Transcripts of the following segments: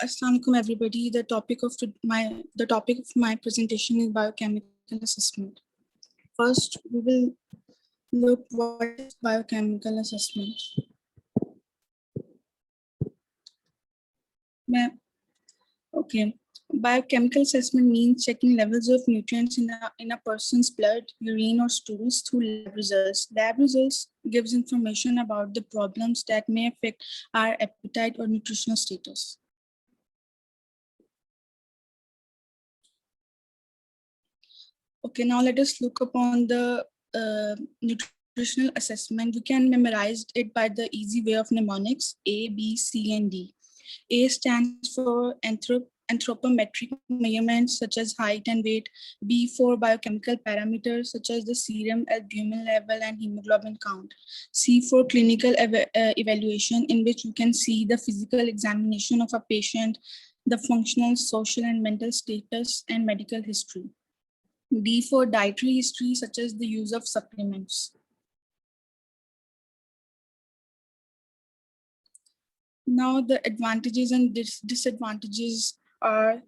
Assalamualaikum everybody. The topic of my presentation is biochemical assessment. First, we will look what is biochemical assessment. Okay. Biochemical assessment means checking levels of nutrients in a person's blood, urine, or stools through lab results. Lab results gives information about the problems that may affect our appetite or nutritional status. Okay, now let us look upon the nutritional assessment. We can memorize it by the easy way of mnemonics A, B, C, and D. A stands for anthropometric measurements such as height and weight. B for biochemical parameters such as the serum, albumin level, and hemoglobin count. C for clinical evaluation, in which you can see the physical examination of a patient, the functional, social, and mental status, and medical history. D for dietary history, such as the use of supplements. Now the advantages and disadvantages are,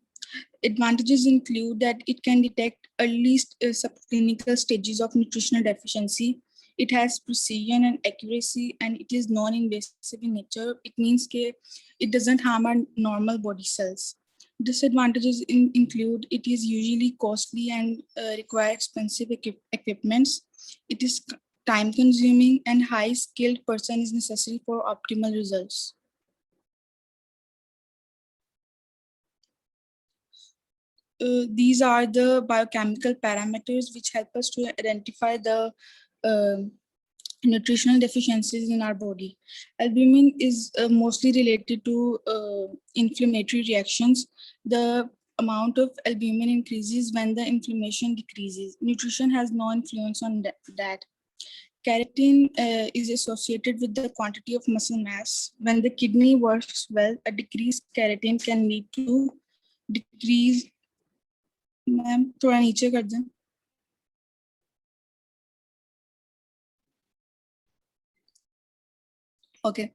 advantages include that it can detect early subclinical stages of nutritional deficiency. It has precision and accuracy, and it is non-invasive in nature. It means that it doesn't harm our normal body cells. Disadvantages include it is usually costly and require expensive equipments. It is time consuming, and high skilled person is necessary for optimal results. These are the biochemical parameters which help us to identify the nutritional deficiencies in our body. Albumin is mostly related to inflammatory reactions. The amount of albumin increases when the inflammation decreases. Nutrition has no influence on that. Keratin is associated with the quantity of muscle mass. When the kidney works well, a decreased keratin can lead to decrease. Ma'am थोड़ा नीचे कर दें. Okay.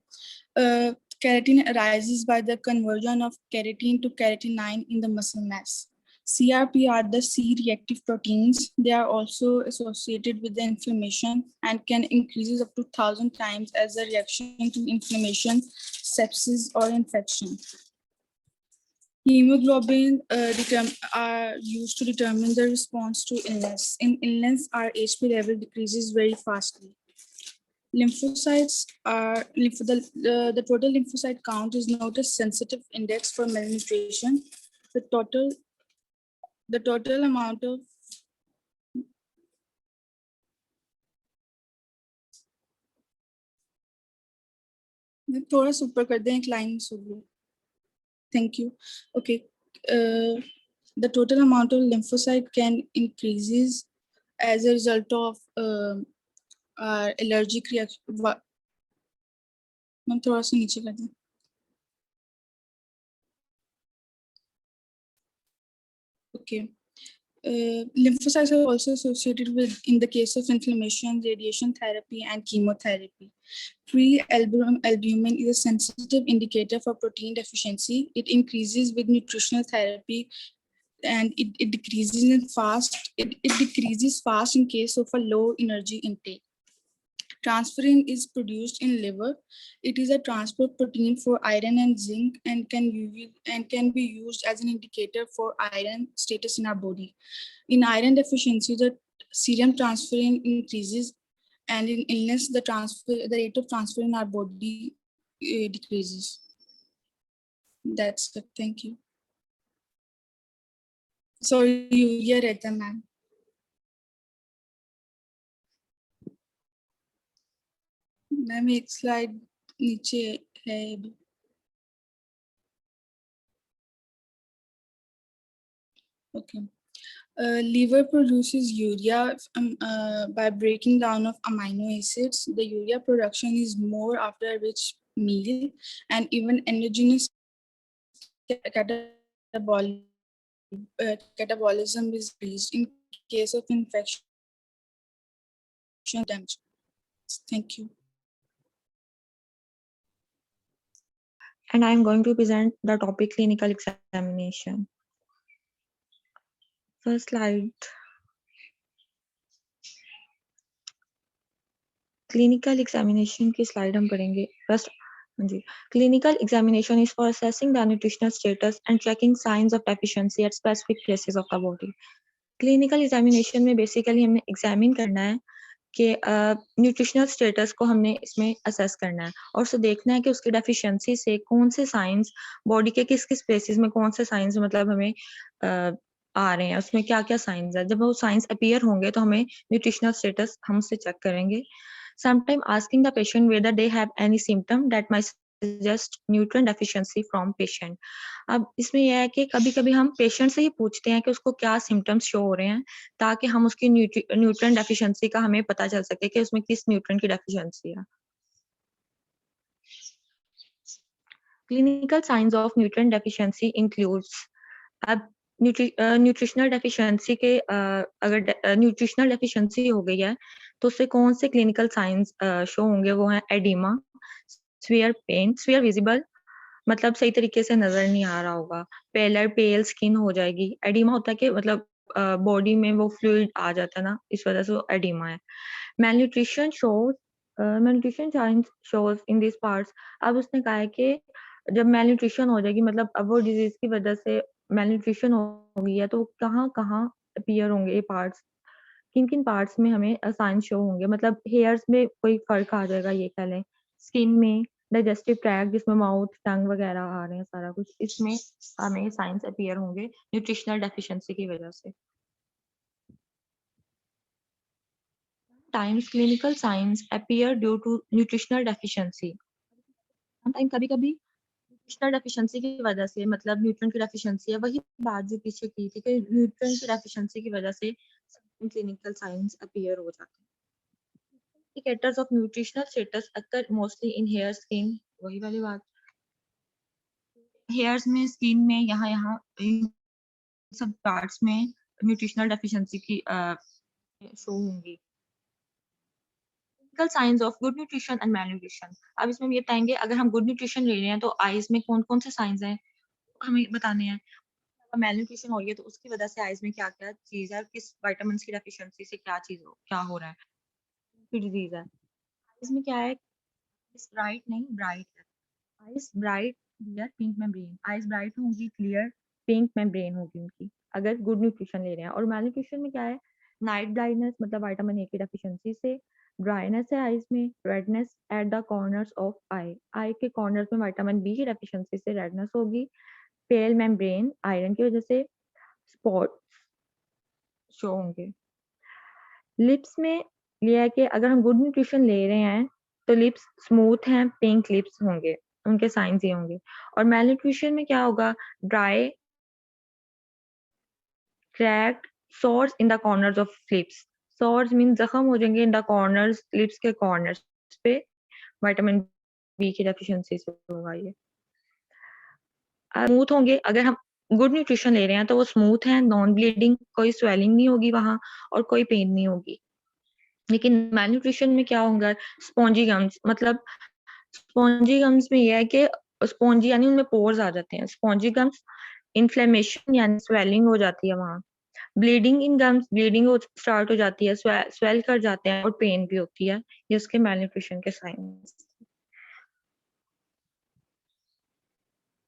Keratin arises by the conversion of keratin to keratin-9 in the muscle mass. CRP are the C-reactive proteins. They are also associated with the inflammation and can increase up to 1,000 times as a reaction to inflammation, sepsis, or infection. Hemoglobin are used to determine the response to illness. In illness, our HP level decreases very fastly. Lymphocytes are the total lymphocyte count is not a sensitive index for malnutrition. The total amount of थोड़ा ऊपर कर दें, एक line soon. Thank you. Okay. The total amount of lymphocyte can increases as a result of allergic reaction. मैं थोड़ा सा नीचे कर दें. Okay. Lymphocytes are also associated with, in the case of inflammation, radiation therapy, and chemotherapy. Free albumin is a sensitive indicator for protein deficiency. It increases with nutritional therapy, and it decreases fast. It decreases fast in case of a low energy intake. Transferrin is produced in liver. It is a transport protein for iron and zinc, and can be used as an indicator for iron status in our body. In iron deficiency, the serum transferrin increases, and in illness, the rate of transfer in our body decreases. That's it. Thank you. Sorry, you read them, ma'am. Ma'am एक slide नीचे है अभी. Okay. Liver produces urea by breaking down of amino acids. The urea production is more after a rich meal, and even endogenous catabolism is increased in case of infection damage. Thank you. and I am going to present the topic clinical examination. First slide. Clinical examination की slide हम पढ़ेंगे. First, clinical examination is for assessing the nutritional status and checking signs of deficiency at specific places of the body. Clinical examination में basically हमें examine करना है कि nutritional status को हमने इसमें असेस करना है और उसे देखना है कि उसकी डेफिशिएंसी से कौन से साइंस बॉडी के किस किस प्लेसेस में कौन से साइंस मतलब हमें आ रहे हैं, उसमें क्या क्या साइंस है. जब वो साइंस अपीयर होंगे तो हमें न्यूट्रिशनल स्टेटस हम उसे चेक करेंगे. Sometime asking the patient whether they have any symptom that might suggest nutrient deficiency from patient. अब इसमें यह है कि कभी-कभी हम पेशेंट से ही पूछते हैं कि उसको क्या सिम्टम्स शो हो रहे हैं ताकि हम उसकी न्यूट्रिएंट डेफिशिएंसी का हमें पता चल सके कि उसमें किस न्यूट्रिएंट की डेफिशिएंसी है. Clinical signs of nutrient deficiency includes. अब न्यूट्रिशनल डेफिशिएंसी के अगर न्यूट्रिशनल डेफिशिएंसी हो गई है तो उससे कौन से क्लिनिकल साइंस शो होंगे. वो है एडिमा, स्वेयर पेन, स्वेयर विजिबल मतलब सही तरीके से नजर नहीं आ रहा होगा, पेलर पेल स्किन हो जाएगी. एडिमा होता है कि मतलब बॉडी में वो फ्लूइड आ जाता है ना, इस वजह से वो एडिमा है. malnutrition shows malnutrition signs shows in these parts. अब उसने कहा है कि जब malnutrition हो जाएगी मतलब अब वो डिजीज की वजह से malnutrition हो गई है तो कहाँ कहाँ अपीयर होंगे ये पार्ट्स, किन किन पार्ट्स में हमें साइन शो होंगे. मतलब हेयर्स में कोई फर्क आ जाएगा ये कह लें, स्किन में, डाइजेस्टिव ट्रैक्ट जिसमें माउथ टंग वगैरह आ रहे हैं सारा कुछ, इसमें हमें साइंस अपीयर होंगे न्यूट्रिशनल डेफिशिएंसी की वजह से. Sometimes clinical signs appear due to nutritional deficiency. Sometimes कभी-कभी न्यूट्रिशनल डेफिशिएंसी की वजह से मतलब न्यूट्रिएंट की डेफिशिएंसी है, वही बात जो पीछे की थी कि न्यूट्रिएंट की डेफिशिएंसी की वजह से क्लिनिकल साइंस अपीयर हो जाते हैं. Indicators of nutritional status occur mostly in hair, skin. वही वाली बात. Hairs में, skin में, यहाँ इन सब पार्ट्स में न्यूट्रिशनल डेफिशिएंसी की शो होंगी. Clinical signs of good nutrition and malnutrition. अब इसमें हम ये बताएंगे अगर हम गुड न्यूट्रिशन ले रहे हैं तो आईज में कौन कौन से साइंस हैं हमें बताने हैं. malnutrition हो रही है तो उसकी वजह से आईज में क्या क्या चीज है, किस विटामिन की डेफिशिएंसी से क्या हो रहा है, डिजीज है. आईज में क्या है, ब्राइट नहीं ब्राइट है. Eyes bright clear pink membrane, eyes bright होंगी क्लियर पिंक मेम्ब्रेन होगी उनकी अगर गुड न्यूट्रिशन ले रहे हैं. और malnutrition में क्या है, नाइट ब्लाइंडनेस मतलब विटामिन ए की डेफिशिएंसी से, ड्राइनेस है आईज में, redness at the corners of eye के कॉर्नर्स में विटामिन बी की डेफिशिएंसी से रेडनेस होगी, पेल मेम्ब्रेन आयरन की वजह से स्पॉट शो होंगे. लिप्स में लिया है कि अगर हम गुड न्यूट्रिशन ले रहे हैं तो लिप्स स्मूथ हैं, पिंक लिप्स होंगे, उनके साइंस ये होंगे. और malnutrition में क्या होगा, dry cracked sores in the corners of lips. sores mean जख्म हो जाएंगे इन द कॉर्नर्स, लिप्स के कॉर्नर्स पे, विटामिन बी की डेफिशिएंसी से होगा ये. स्मूथ होंगे अगर हम गुड न्यूट्रिशन ले रहे हैं तो वो स्मूथ है, नॉन ब्लीडिंग, कोई स्वेलिंग नहीं होगी वहां और कोई पेन नहीं होगी. लेकिन malnutrition में क्या होगा, स्पॉन्जी गम्स मतलब स्पॉन्जी गम्स में ये है कि स्पॉन्जी यानी उनमें पोर्स आ जाते हैं. स्पॉन्जी गम्स इन्फ्लेमेशन यानी स्वेलिंग हो जाती है वहां, bleeding in gums bleeding start हो जाती है, स्वेल कर जाते हैं और पेन भी होती है. ये उसके malnutrition के science.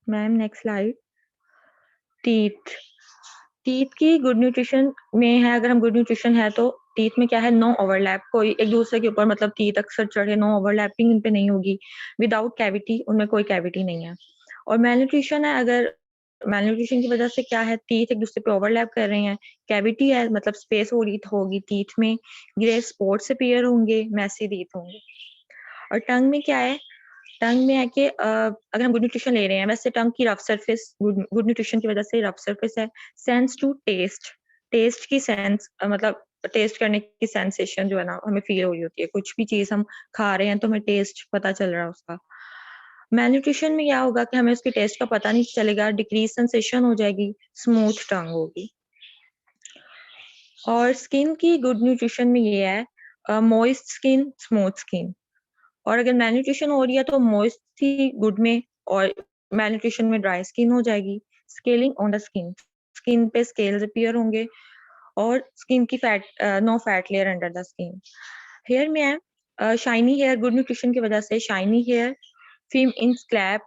Ma'am next slide. Teeth. Teeth की गुड न्यूट्रिशन में है, अगर हम गुड न्यूट्रिशन है तो टीथ में क्या है, नो ओवरलैप, कोई एक दूसरे के ऊपर मतलब टीथ अक्सर चढ़े, नो ओवरलैपिंग इन पे नहीं होगी, विदाउट कैविटी, उनमें कोई कैविटी नहीं है. और malnutrition है, अगर malnutrition की वजह से क्या है, टीथ एक दूसरे पे ओवरलैप कर रहे हैं, कैविटी है मतलब स्पेस हो रही होगी टीथ में, ग्रे स्पॉट्स अपीयर होंगे, मैसी टीथ होंगे. और टंग में क्या है, टंग में है कि अगर हम गुड न्यूट्रिशन ले रहे हैं, वैसे टंग की रफ सरफेस गुड न्यूट्रिशन की वजह से रफ सरफेस है. सेंस टू टेस्ट, टेस्ट की सेंस मतलब टेस्ट करने की सेंसेशन जो है ना हमें फील हो रही होती है, कुछ भी चीज हम खा रहे हैं तो हमें टेस्ट पता चल रहा है उसका. malnutrition में क्या होगा कि हमें उसके टेस्ट का पता नहीं चलेगा, डिक्रीज सेंसेशन हो जाएगी, स्मूथ टंग होगी. और स्किन की गुड न्यूट्रिशन में ये है, मॉइस्ट स्किन, स्मूथ स्किन. और अगर malnutrition हो रही है तो मॉइस्ट थी गुड में और मैलन्यूट्रिशन में ड्राई स्किन हो जाएगी। Scaling on the skin, skin पे स्केल्स अपीयर होंगे और स्किन की fat no fat layer under the skin. Hair में है शाइनी हेयर, गुड न्यूट्रिशन की वजह से shiny hair, film in scrap,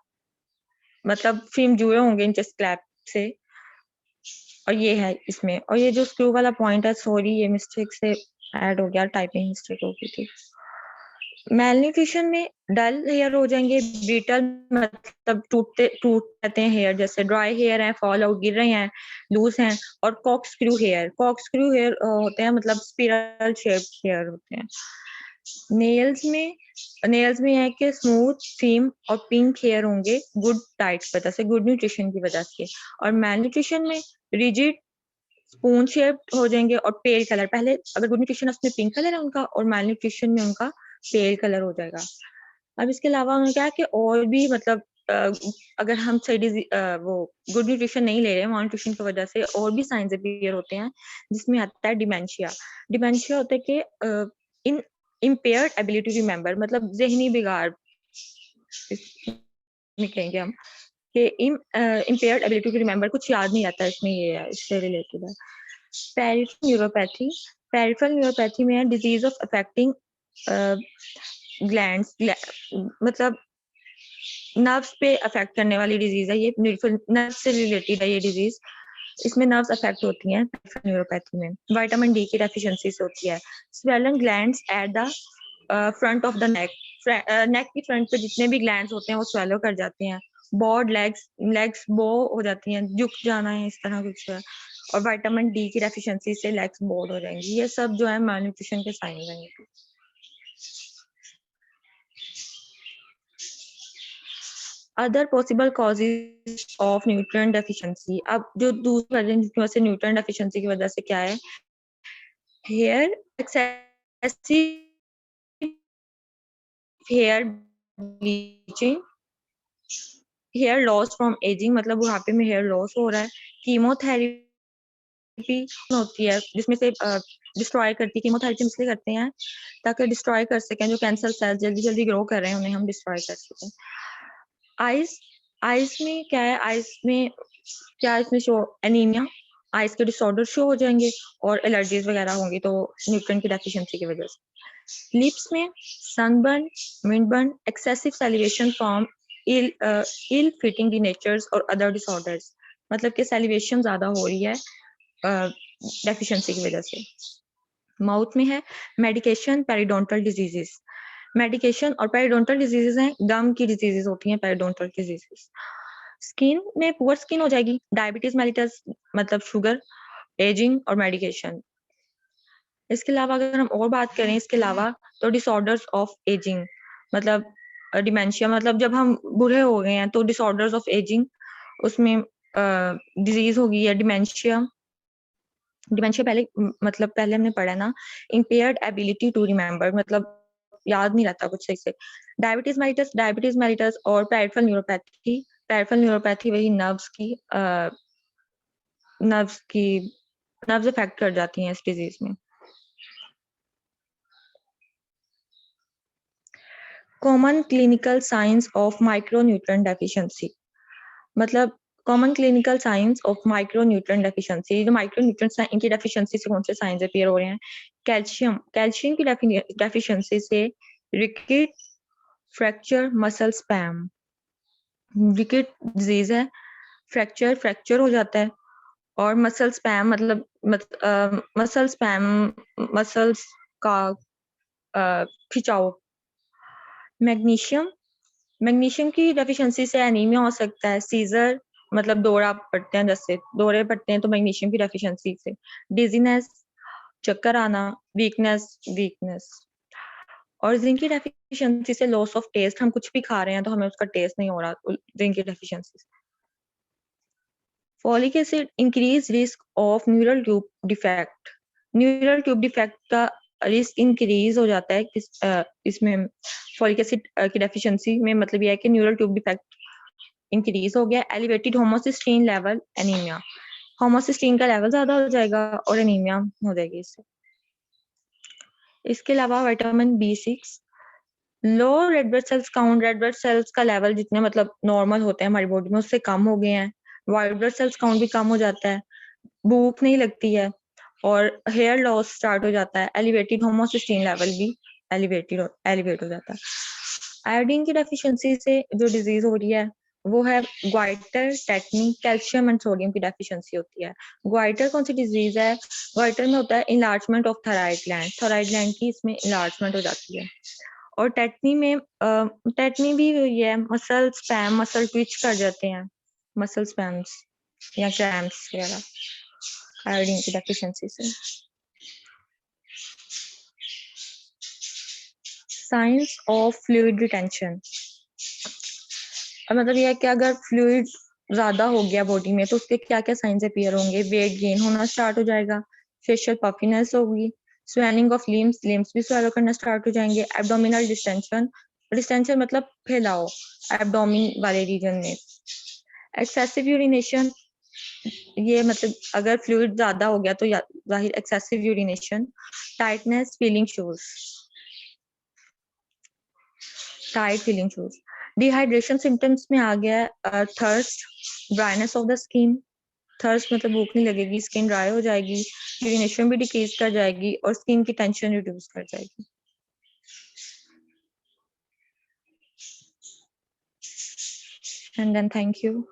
मतलब फिल्म जुए होंगे इन स्क्रैप से, और ये है इसमें। और ये जो स्क्रू वाला पॉइंट है, सॉरी ये मिस्टेक से ऐड हो गया, टाइपिंग मिस्टेक हो गई थी। मेलन्यूट्रिशन में डल हेयर हो जाएंगे, ब्रिटल मतलब टूट जाते हैं हेयर, जैसे ड्राई हेयर है, फॉल आउट, गिर रहे हैं, लूज हैं। और कॉक्सक्रू हेयर होते हैं, मतलब स्पिरल शेप हेयर होते हैं। नेल्स में है कि स्मूथ, थीम और पिंक हेयर होंगे गुड डाइट की वजह से, गुड न्यूट्रिशन की वजह से। और मेलन्यूट्रिशन में रिजिड स्पून शेप हो जाएंगे और पेल कलर। पहले अगर गुड न्यूट्रिशन उसमें पिंक कलर है उनका, और मेलन्यूट्रिशन में उनका पेल कलर हो जाएगा। अब इसके अलावा उन्होंने कहा कि और भी मतलब अगर हम सही वो गुड न्यूट्रिशन नहीं ले रहे हैं malnutrition की वजह से, और भी साइंस अपीयर होते हैं, जिसमें आता है डिमेंशिया। डिमेंशिया होता है कि इन इम्पेयर्ड एबिलिटी टू रिमेंबर, मतलब जहनी बिगाड़ में कहेंगे हम कि इम्पेयर्ड एबिलिटी टू रिमेंबर, कुछ याद नहीं रहता, इसमें ये है, इससे रिलेटेड है। पेरिफेरल न्यूरोपैथी, पेरिफेरल न्यूरोपैथी में है डिजीज ऑफ अफेक्टिंग ग्लैंड्स, मतलब नर्व्स पे अफेक्ट करने वाली डिजीज है ये, नर्व से रिलेटेड है ये डिजीज। इसमें नर्व्स अफेक्ट होती हैं पेरिफेरल न्यूरोपैथी में। विटामिन डी की डेफिशिएंसी से होती है। Swollen glands at the front of the neck, neck की फ्रंट पे जितने भी ग्लैंड्स होते हैं वो स्वेलो कर जाते हैं। बॉड लेग्स बो हो जाती हैं, झुक जाना है, इस तरह कुछ है। और विटामिन डी की डेफिशिएंसी से लेग्स बोर्ड हो जाएंगी। ये सब जो है malnutrition के साइंस हैं। Other possible causes of nutrient deficiency, अब जो दूसरी वजह जिसकी वजह से न्यूट्रिएंट डेफिशिएंसी की वजह से क्या है, hair excessive hair bleaching, hair loss from ageing, मतलब बुढ़ापे में हेयर लॉस हो रहा है। कीमोथेरेपी होती है जिसमें से डिस्ट्रॉय करती है, कीमोथेरेपी इसलिए करते हैं ताकि डिस्ट्रॉय कर सकें जो कैंसर सेल्स जल्दी जल्दी ग्रो कर रहे हैं, उन्हें हम डिस्ट्रॉय कर सकें। आइज में क्या है, आइज में क्या, इसमें शो एनीमिया, आइज के डिसऑर्डर शो हो जाएंगे और एलर्जीज वगैरह होंगी तो न्यूट्रिएंट की डेफिशिएंसी की वजह से। लिप्स में sunburn, windburn, excessive salivation from ill fitting dentures और अदर डिसऑर्डर्स, मतलब कि सैलिवेशन ज्यादा हो रही है डेफिशिएंसी की वजह से। माउथ में है मेडिकेशन, पेरिडोंटल डिजीजेस, मेडिकेशन और पेरिडोंटल डिजीजेस हैं, गम की डिजीजेस होती हैं पेरिडोंटल डिजीजेस। स्किन में पुअर स्किन हो जाएगी, डायबिटीज मेलिटस मतलब शुगर, एजिंग और मेडिकेशन। इसके अलावा अगर हम और बात करें इसके अलावा, तो डिसऑर्डर्स ऑफ एजिंग, मतलब डिमेंशिया, मतलब जब हम बूढ़े हो गए हैं तो डिसऑर्डर्स ऑफ एजिंग, उसमें डिजीज होगी है डिमेंशिया। डिमेंशिया मतलब पहले हमने पढ़ा ना, इम्पेयर्ड एबिलिटी टू रिमेंबर, मतलब याद नहीं रहता कुछ सही से। डायबिटीज मेलिटस और पेरिफेरल न्यूरोपैथी, पेरिफेरल न्यूरोपैथी वही नर्व्स अफेक्ट कर जाती हैं इस डिजीज में। Common clinical signs of micronutrient deficiency, मतलब common clinical signs of micronutrient deficiency, जो माइक्रोन्यूट्रिएंट्स हैं इनकी डेफिशिएंसी से कौन से साइंस अपीयर हो रहे हैं। कैल्शियम की डेफिशिएंसी से रिकेट, फ्रैक्चर, मसल स्पैम। रिकेट डिजीज है, फ्रैक्चर हो जाता है, और मसल स्पैम मतलब मसल स्पैम, मसल्स का खिंचाव। मैग्नीशियम की डेफिशिएंसी से एनीमिया हो सकता है। सीजर मतलब दौरा पड़ते हैं, जैसे दौरे पड़ते हैं तो मैग्नीशियम की डेफिशिएंसी से। डिजीनेस, चक्कर आना, वीकनेस। और जिंक की डेफिशिएंसी से लॉस ऑफ टेस्ट, हम कुछ भी खा रहे हैं तो हमें उसका टेस्ट नहीं हो रहा, जिंक की डेफिशिएंसी से। Folic acid increase risk of neural tube defect, neural tube defect का रिस्क इंक्रीज हो जाता है इसमें फॉलिक एसिड की डेफिशिएंसी में, मतलब यह है कि न्यूरल ट्यूब डिफेक्ट इंक्रीज हो गया। Elevated homocysteine level, anaemia, homocysteine का लेवल ज्यादा हो जाएगा और एनीमिया हो जाएगी इससे। इसके अलावा vitamin B6, low red blood cells count, red blood cells का लेवल जितने मतलब नॉर्मल होते हैं हमारी बॉडी में उससे कम हो गए हैं, व्हाइट ब्लड सेल्स काउंट भी कम हो जाता है, भूख नहीं लगती है और हेयर लॉस स्टार्ट हो जाता है, एलिवेटेड होमोसिस्टीन लेवल भी एलिवेट हो जाता है। आयोडीन की डेफिशिएंसी से जो डिजीज हो रही है वो है goitre, tetani, calcium and sodium की डेफिशिएंसी होती है। ग्वाइटर कौन सी डिजीज है? ग्वाइटर में होता है इनलार्जमेंट ऑफ थायराइड ग्लैंड की इसमें इनलार्जमेंट हो जाती है। और टेटनी भी ये है, मसल स्पैम, मसल ट्विच कर जाते हैं, मसल स्पैम्स या क्रैम्प्स वगैरह आयोडीन की डेफिशिएंसी से। साइंस ऑफ फ्लूइड रिटेंशन, मतलब ये है कि अगर फ्लूइड ज्यादा हो गया बॉडी में तो उसके क्या क्या साइंस अपीयर होंगे? वेट गेन होना स्टार्ट हो जाएगा, फेशियल पफिनेस होगी, स्वेलिंग ऑफ लिम्स भी स्वेलो करना स्टार्ट हो जाएंगे, एब्डोमिनल डिस्टेंशन, डिस्टेंशन मतलब फैलाव एब्डोमिन वाले रीजन में, एक्सेसिव यूरिनेशन, ये मतलब अगर फ्लूइड ज्यादा हो गया तो जाहिर excessive urination, tightness, feeling shoes, tight feeling shoes, dehydration symptoms में आ गया है thirst, dryness of the skin, thirst मतलब भूख नहीं लगेगी, स्किन ड्राई हो जाएगी, यूरिनेशन भी डिक्रीज कर जाएगी और स्किन की टेंशन रिड्यूस कर जाएगी। And then thank you.